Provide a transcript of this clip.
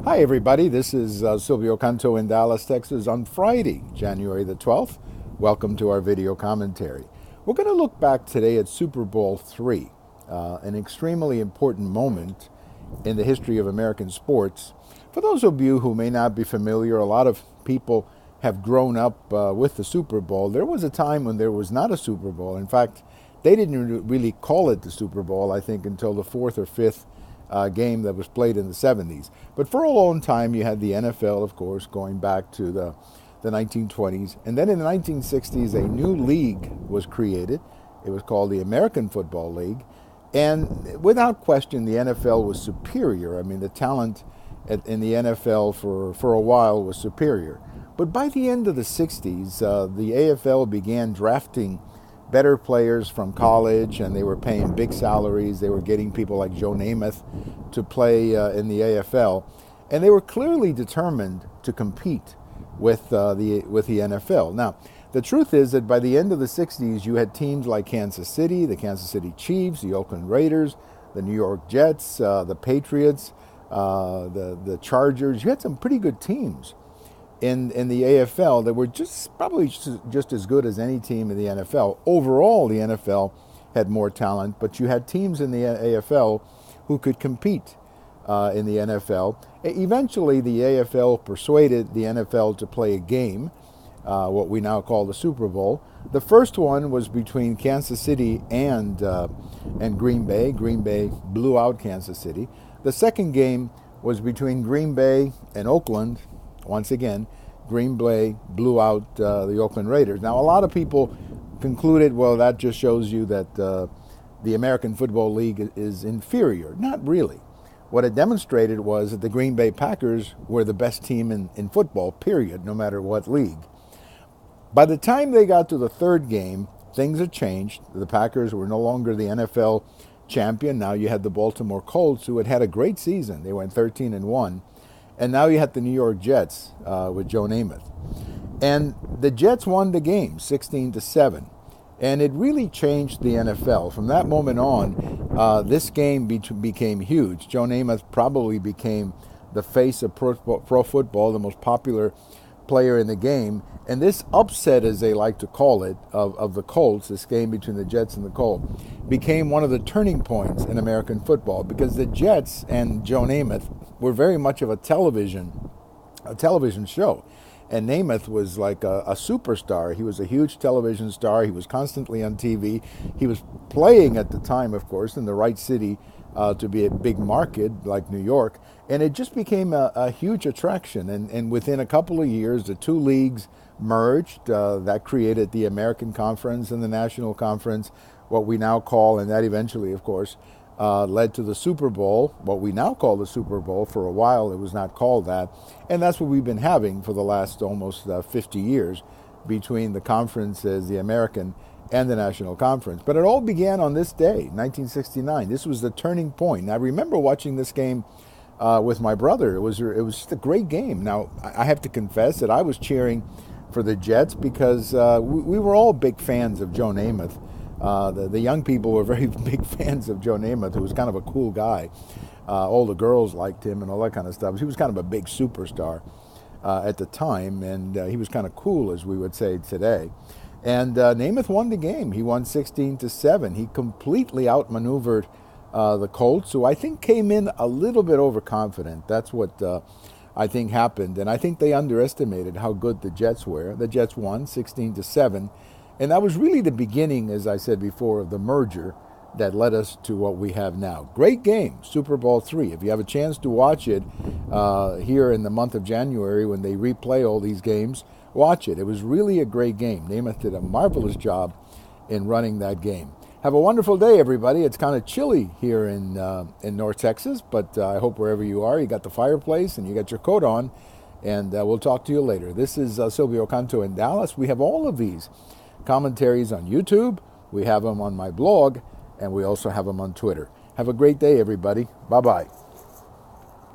Hi, everybody. This is Silvio Canto in Dallas, Texas on Friday, January the 12th. Welcome to our video commentary. We're going to look back today at Super Bowl III, an extremely important moment in the history of American sports. For those of you who may not be familiar, a lot of people have grown up with the Super Bowl. There was a time when there was not a Super Bowl. In fact, they didn't really call it the Super Bowl, I think, until the fourth or fifth game that was played in the 70s. But for a long time, you had the NFL, of course, going back to the 1920s. And then in the 1960s, a new league was created. It was called the American Football League. And without question, the NFL was superior. I mean, the talent in the NFL for a while was superior. But by the end of the 60s, the AFL began drafting better players from college, and they were paying big salaries. They were getting people like Joe Namath to play in the AFL, and they were clearly determined to compete with the NFL. Now, the truth is that by the end of the 60s, you had teams like Kansas City, the Kansas City Chiefs, the Oakland Raiders, the New York Jets, the Patriots, the Chargers. You had some pretty good teams in the AFL that were probably just as good as any team in the NFL. Overall, the NFL had more talent, but you had teams in the AFL who could compete in the NFL. Eventually, the AFL persuaded the NFL to play a game, what we now call the Super Bowl. The first one was between Kansas City and Green Bay. Green Bay blew out Kansas City. The second game was between Green Bay and Oakland. Once again, Green Bay blew out the Oakland Raiders. Now, a lot of people concluded, well, that just shows you that the American Football League is inferior. Not really. What it demonstrated was that the Green Bay Packers were the best team in football, period, no matter what league. By the time they got to the third game, things had changed. The Packers were no longer the NFL champion. Now you had the Baltimore Colts, who had had a great season. They went 13-1. And now you had the New York Jets with Joe Namath. And the Jets won the game 16-7. And it really changed the NFL. From that moment on, this game became huge. Joe Namath probably became the face of pro football, the most popular player in the game. And this upset, as they like to call it, of the Colts, this game between the Jets and the Colts, became one of the turning points in American football, because the Jets and Joe Namath were very much of a television show. And Namath was like a superstar. He was a huge television star. He was constantly on TV. He was playing at the time, of course, in the right city to be a big market like New York. And it just became a huge attraction. And within a couple of years, the two leagues merged. That created the American Conference and the National Conference, what we now call, and that eventually, of course, led to the Super Bowl, what we now call the Super Bowl. For a while, it was not called that. And that's what we've been having for the last almost 50 years between the conferences, the American and the National Conference. But it all began on this day, 1969. This was the turning point. I remember watching this game with my brother. It was just a great game. Now, I have to confess that I was cheering for the Jets because we were all big fans of Joe Namath. The young people were very big fans of Joe Namath, who was kind of a cool guy. All the girls liked him and all that kind of stuff. He was kind of a big superstar at the time, and he was kind of cool, as we would say today. And Namath won the game. He won 16-7. He completely outmaneuvered the Colts, who I think came in a little bit overconfident. That's what I think happened. And I think they underestimated how good the Jets were. The Jets won 16-7. And that was really the beginning, as I said before, of the merger that led us to what we have now. Great game, Super Bowl III. If you have a chance to watch it here in the month of January when they replay all these games, watch it. It was really a great game. Namath did a marvelous job in running that game. Have a wonderful day, everybody. It's kind of chilly here in North Texas, but I hope wherever you are, you got the fireplace and you got your coat on, and we'll talk to you later. This is Silvio Canto in Dallas. We have all of these commentaries on YouTube. We have them on my blog, and we also have them on Twitter. Have a great day, everybody. Bye-bye.